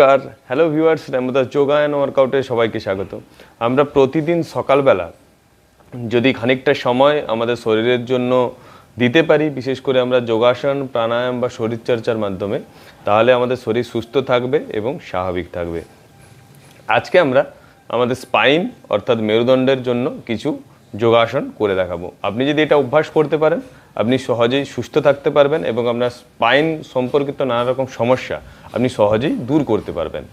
নমস্কার, hello viewers, রেমদাস yoga and ওয়ার্কআউটে সবাইকে স্বাগত। আমরা প্রতিদিন সকালবেলা যদি খানিকটা সময় আমাদের শরীরের জন্য দিতে পারি, বিশেষ করে আমরা যোগাসন, প্রাণায়াম বা শরীরচর্চার মাধ্যমে, তাহলে আমাদের শরীর সুস্থ থাকবে এবং স্বাভাবিক থাকবে। আজকে আমরা আমাদের স্পাইন অর্থাৎ মেরুদণ্ডের জন্য কিছু যোগাসন করে দেখাবো। আপনি যদি এটা অভ্যাস করতে পারেন, আপনি সহজেই সুস্থ থাকতে পারবেন এবং আপনার স্পাইন সম্পর্কিত নানা রকম সমস্যা আপনি সহজেই দূর করতে পারবেন।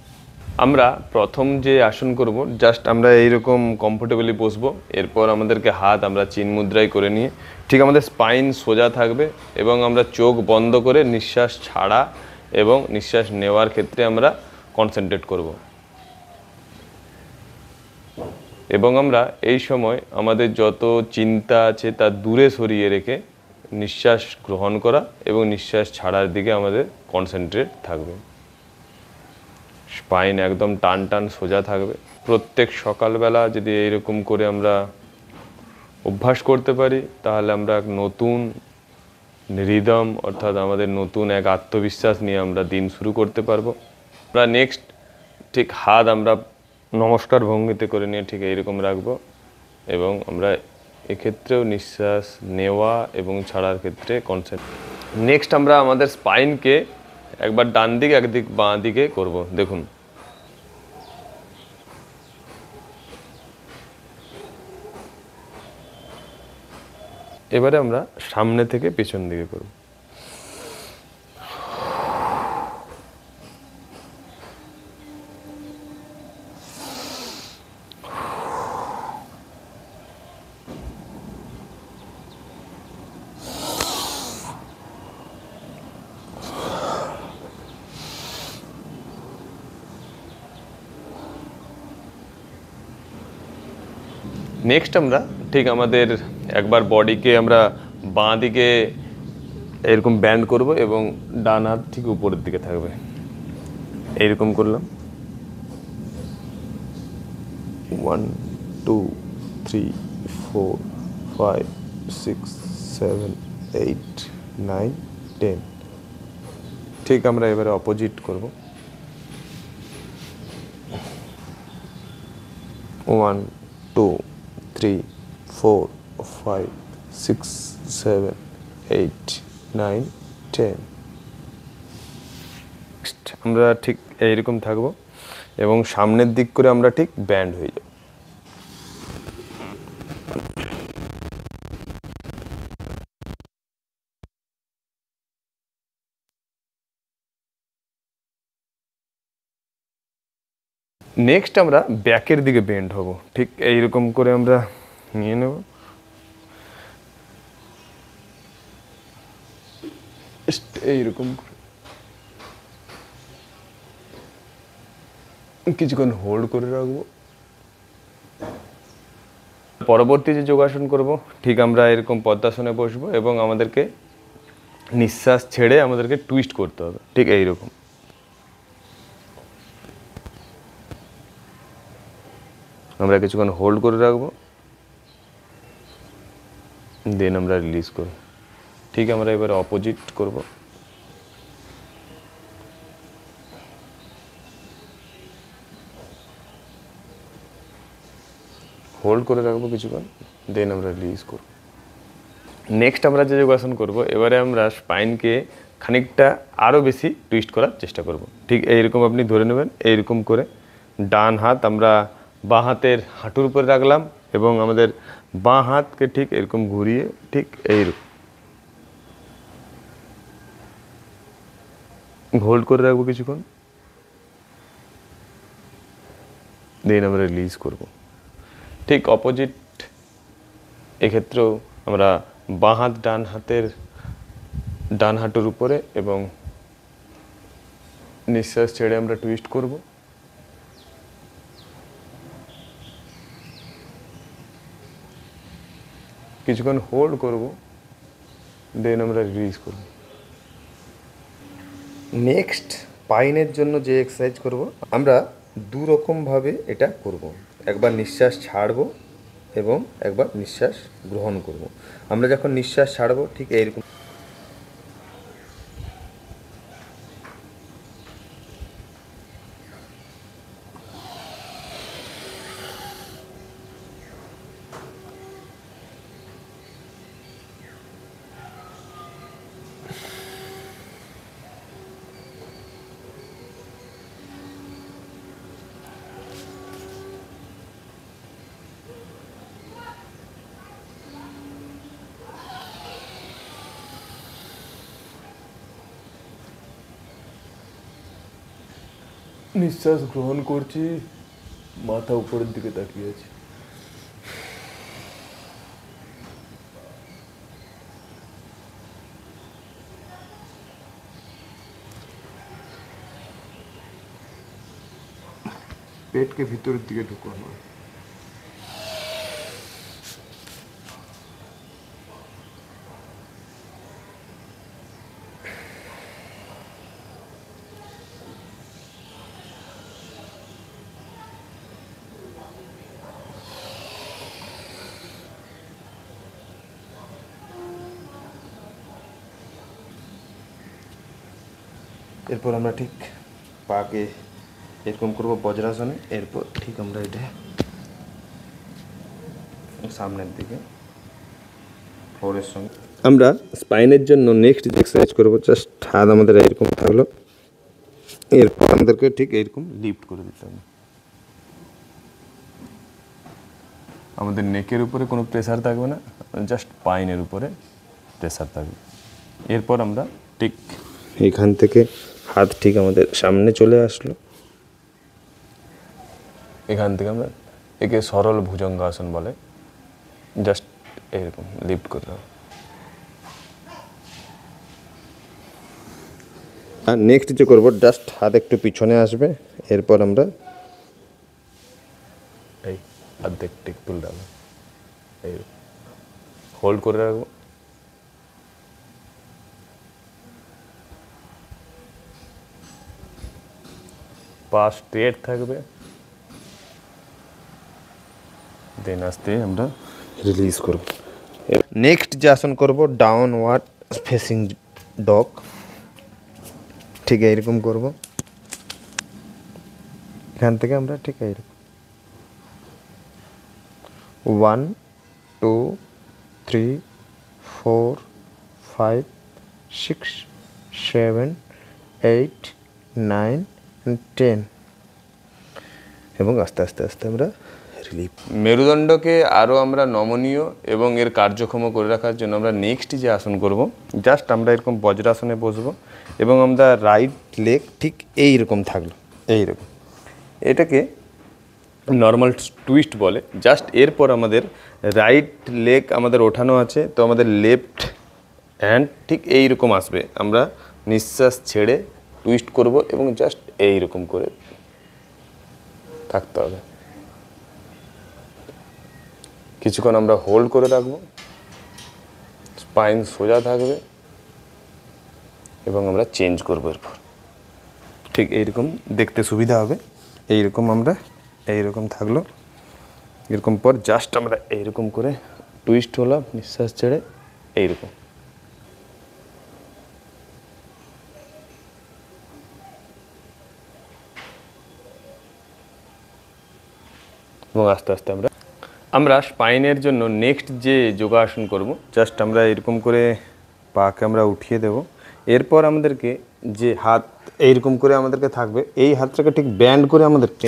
আমরা প্রথম যে আসন করব, জাস্ট আমরা এইরকম কমফোর্টেবলি বসবো। এরপর আমাদেরকে হাত আমরা চিন মুদ্রায় করে নিয়ে ঠিক আমাদের স্পাইন সোজা থাকবে এবং আমরা চোখ বন্ধ করে নিঃশ্বাস ছাড়া এবং নিঃশ্বাস নেওয়ার ক্ষেত্রে আমরা কনসেন্ট্রেট করব। এবং আমরা এই সময় আমাদের যত চিন্তা আছে তা দূরে সরিয়ে রেখে নিঃশ্বাস গ্রহণ করা এবং নিঃশ্বাস ছাড়ার দিকে আমাদের কনসেন্ট্রেট থাকবে। স্পাইন একদম টান টান সোজা থাকবে। প্রত্যেক সকালবেলা যদি এইরকম করে আমরা অভ্যাস করতে পারি, তাহলে আমরা এক নতুন রিদম অর্থাৎ আমাদের নতুন এক আত্মবিশ্বাস নিয়ে আমরা দিন শুরু করতে পারবো। আমরা নেক্সট ঠিক হাত আমরা নমস্কার ভঙ্গিতে করে নিয়ে ঠিক এইরকম রাখবো এবং আমরা এক্ষেত্রেও নিঃশ্বাস নেওয়া এবং ছাড়ার ক্ষেত্রে কনসেন্ট্রেট। নেক্সট আমরা আমাদের স্পাইনকে একবার ডান দিকে একদিক বাঁ দিকে করব। দেখুন, এবারে আমরা সামনে থেকে পেছন দিকে করব। নেক্সট আমরা ঠিক আমাদের একবার বডিকে আমরা বাঁ দিকে এরকম ব্যান্ড করব এবং ডান হাত ঠিক উপরের দিকে থাকবে। এইরকম করলাম 1 2 3 4 5 6 7 8 9 10। ঠিক আমরা এবারে অপোজিট করব। 1 2 3 4 5 6 7 8 9 10। আমরা ঠিক এইরকম থাকবো এবং সামনের দিক করে আমরা ঠিক ব্যান্ড হয়ে যাব। নেক্সট আমরা ব্যাকের দিকে বেন্ড হব। ঠিক এইরকম করে আমরা নিয়ে নেব। এইরকম করে কিছুক্ষণ হোল্ড করে রাখবো। পরবর্তী যে যোগাসন করব, ঠিক আমরা এরকম পদ্মাসনে বসবো এবং আমাদেরকে নিঃশ্বাস ছেড়ে আমাদেরকে টুইস্ট করতে হবে। ঠিক এইরকম আমরা কিছুক্ষণ হোল্ড করে রাখবো, দেন আমরা রিলিজ করব। ঠিক আমরা এবারে অপোজিট করব। হোল্ড করে রাখবো কিছুক্ষণ, দেন আমরা রিলিজ করব। নেক্সট আমরা যে যোগাসন করব, এবারে আমরা স্পাইনকে খানিকটা আরও বেশি টুইস্ট করার চেষ্টা করব। ঠিক এইরকম আপনি ধরে নেবেন। এইরকম করে ডান হাত আমরা বাঁ হাতের হাঁটুর উপরে রাখলাম এবং আমাদের বাঁ হাতকে ঠিক এরকম ঘুরিয়ে ঠিক এইরকম হোল্ড করে রাখবো কিছুক্ষণ, দেন আমরা রিলিজ করব। ঠিক অপোজিট এক্ষেত্রেও আমরা বাঁ হাত ডান হাঁটুর উপরে এবং নিঃশ্বাস ছেড়ে আমরা টুইস্ট করব। কিছুক্ষণ হোল্ড করব, দেন আমরা রিলিজ করব। নেক্সট স্পাইনের জন্য যে এক্সারসাইজ করব, আমরা দু রকমভাবে এটা করব। একবার নিঃশ্বাস ছাড়ব এবং একবার নিঃশ্বাস গ্রহণ করব। আমরা যখন নিঃশ্বাস ছাড়ব ঠিক এইরকম নিঃশ্বাস গ্রহণ করছি, মাথা উপরের দিকে তাকিয়ে আছে। পেটকে ভিতরের দিকে ঢুকানো। এরপর আমরা ঠিক পাকে এরকম করবো বজ্রাসনে। এরপর ঠিক আমরা এটা সামনের দিকে ফ্লোরের সঙ্গে আমরা স্পাইনের জন্য নেক্সট যে এক্সারসাইজ করবো, জাস্ট হাত আমাদের এরকম থাকলো, এরপর আমাদেরকে ঠিক এরকম লিফট করে দিতে হবে। আমাদের নেকের উপরে কোনো প্রেসার থাকবে না, জাস্ট স্পাইনের উপরে প্রেসার থাকবে। এরপর আমরা ঠিক এখান থেকে হাত ঠিক আমাদের সামনে চলে আসলো, এখান থেকে আমরা একে সরল ভুজঙ্গাসন বলে, জাস্ট এরকম লিফট করে দেবো। আর নেক্সট যে করবো, জাস্ট হাত একটু পিছনে আসবে, এরপর আমরা এই অর্ধেক টিক তুলে দেবো, এই হোল্ড করে রাখবো। পা স্ট্রেট থাকবে, দেন আস্তে আমরা রিলিজ করব। নেক্সট যে আসন করব, ডাউনওয়ার্ড ফেসিং ডগ। ঠিক এইরকম করব, এখান থেকে আমরা ঠিক এইরকম 1 2 3 4 5 6 7 8 9 10 এবং আস্তে আস্তে আস্তে আমরা রিলিফ। মেরুদণ্ডকে আরও আমরা নমনীয় এবং এর কার্যক্ষম করে রাখার জন্য আমরা নেক্সট যে আসন করব, জাস্ট আমরা এরকম বজ্রাসনে বসবো এবং আমরা রাইট লেগ ঠিক এইরকম থাকলো, এইরকম। এটাকে নর্মাল টুইস্ট বলে। জাস্ট এরপর আমাদের রাইট লেগ আমাদের ওঠানো আছে, তো আমাদের লেফট হ্যান্ড ঠিক এইরকম আসবে। আমরা নিঃশ্বাস ছেড়ে টুইস্ট করব এবং জাস্ট এইরকম করে থাকতে হবে। কিছুক্ষণ আমরা হোল্ড করে রাখবো, স্পাইন সোজা থাকবে এবং আমরা চেঞ্জ করবো। এরপর ঠিক এইরকম দেখতে সুবিধা হবে। এইরকম আমরা এইরকম থাকলো, এরকম পর জাস্ট আমরা এইরকম করে টুইস্ট হলাম, নিঃশ্বাস ছেড়ে এইরকম। এবং আস্তে আস্তে আমরা স্পাইনের জন্য নেক্সট যে যোগাসন করব, জাস্ট আমরা এরকম করে পাকে আমরা উঠিয়ে দেব। এরপর আমাদেরকে যে হাত এইরকম করে আমাদেরকে থাকবে, এই হাতটাকে ঠিক ব্যান্ড করে আমাদেরকে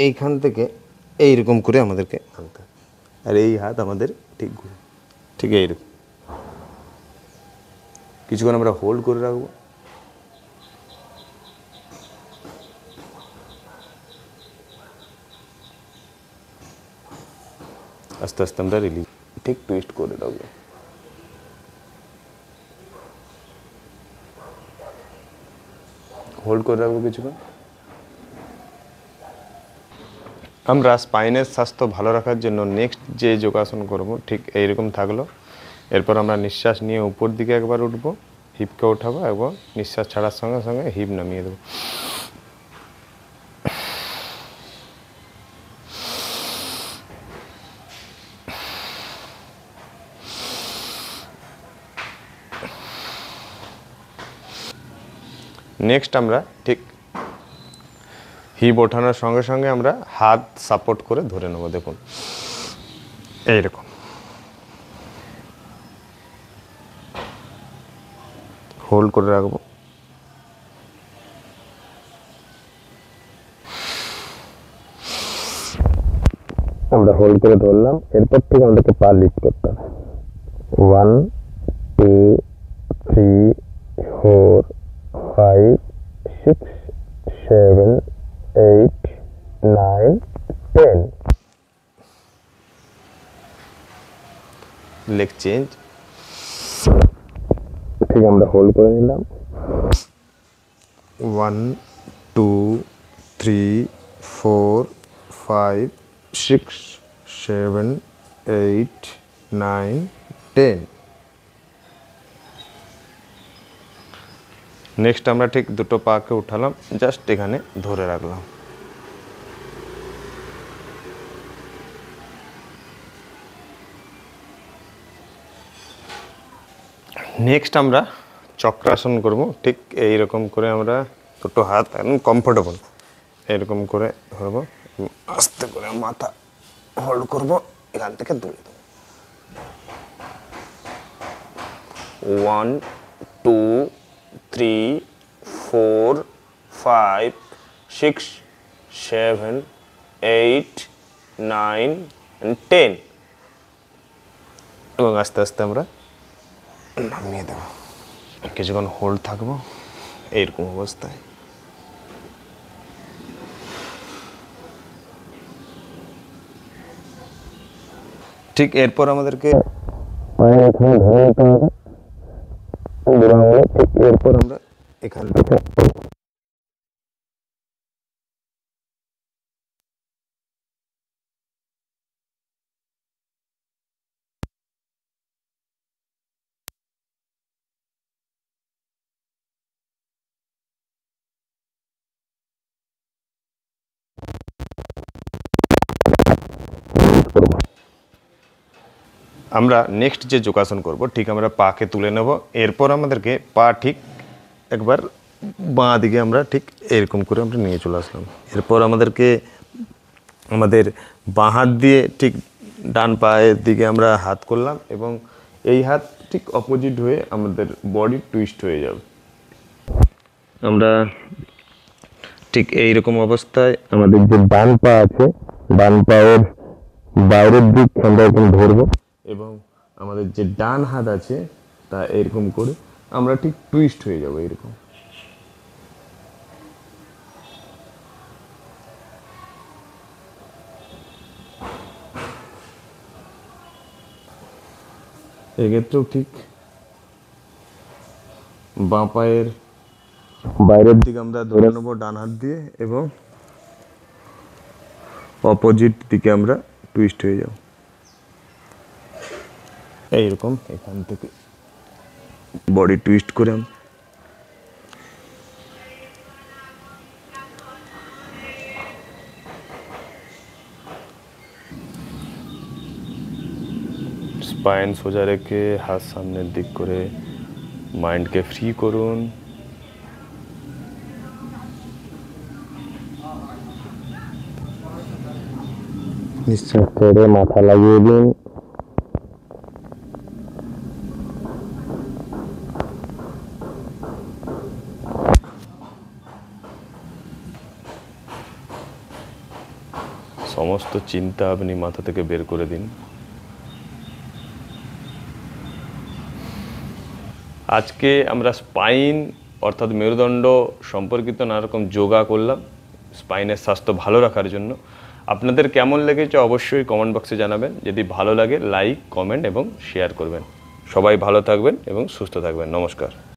এইখান থেকে এইরকম করে আমাদেরকে আনতে হবে। আর এই হাত আমাদের ঠিক ঘুরে ঠিক এইরকম কিছুক্ষণ আমরা হোল্ড করে রাখবো। আস্তে আস্তে আমরা রিলিজ ঠিক টুইস্ট করে রাখবো। হোল্ড করে রাখবো কিছুক্ষণ। আমরা স্পাইনের স্বাস্থ্য ভালো রাখার জন্য নেক্সট যে যোগাসন করব ঠিক এইরকম থাকলো। এরপর আমরা নিঃশ্বাস নিয়ে উপর দিকে একবার উঠবো, হিপকে উঠাবো এবং নিঃশ্বাস ছাড়ার সঙ্গে সঙ্গে হিপ নামিয়ে দেবো। নেক্সট আমরা ঠিক হিপ ওঠানোর সঙ্গে সঙ্গে আমরা হাত সাপোর্ট করে ধরে নেব। দেখুন এইরকম হোল্ড করে রাখবো। আমরা হোল্ড করে ধরলাম, এরপর ঠিক আমাদেরকে পা লিফট করতে হবে। 1 2 3 4 5 6 7 চেঞ্জ। ঠিক আমরা হোল্ড করে নিলাম। 1 2 3 4 5 6 7 8 9 10। নেক্সট আমরা ঠিক দুটো পাকে উঠালাম, জাস্ট এখানে ধরে রাখলাম। নেক্সট আমরা চক্রাসন করব। ঠিক এইরকম করে আমরা দুটো হাত একদম কমফোর্টেবল এরকম করে ধরবো, আস্তে করে মাথা হোল্ড করব, এখান থেকে তুলে দেবো। 1 2 3 4 5 6 7 8 9 10 এবং আস্তে আস্তে আমরা নামিয়ে দেবো। কিছুক্ষণ হোল্ড থাকবো এইরকম অবস্থায়। ঠিক এরপর আমাদেরকে ঠিক এরপর আমরা এখান থেকে আমরা নেক্সট যে যোগাসন করব, ঠিক আমরা পাকে তুলে নেব। এরপর আমাদেরকে পা ঠিক একবার বাঁ দিকে আমরা ঠিক এরকম করে আমরা নিয়ে চলে আসলাম। এরপর আমাদেরকে আমাদের বাঁ হাত দিয়ে ঠিক ডান পায়ের দিকে আমরা হাত করলাম এবং এই হাত ঠিক অপোজিট হয়ে আমাদের বডি টুইস্ট হয়ে যাবে। আমরা ঠিক এইরকম অবস্থায় আমাদের যে ডান পা আছে, ডান পায়ের বাইরের দিক আমরা এরকম ধরবো এবং আমাদের যে ডান হাত আছে তা এরকম করে আমরা ঠিক টুইস্ট হয়ে যাব এরকম। এক্ষেত্রেও ঠিক বাঁ পায়ের বাইরের দিকে আমরা ধরে নেবো ডান হাত দিয়ে এবং অপোজিট দিকে আমরা টুইস্ট হয়ে যাব এইরকম। এখান থেকে বডি টুইস্ট করে স্পাইন সোজা রেখে হাত সামনের দিক করে মাইন্ডকে ফ্রি করুন। নিঃশ্বাস করে মাথা লাগিয়ে দিন। সমস্ত চিন্তা আপনি মাথা থেকে বের করে দিন। আজকে আমরা স্পাইন অর্থাৎ মেরুদণ্ড সম্পর্কিত নানা রকম যোগা করলাম স্পাইনের স্বাস্থ্য ভালো রাখার জন্য। আপনাদের কেমন লেগেছে অবশ্যই কমেন্ট বক্সে জানাবেন। যদি ভালো লাগে লাইক, কমেন্ট এবং শেয়ার করবেন। সবাই ভালো থাকবেন এবং সুস্থ থাকবেন। নমস্কার।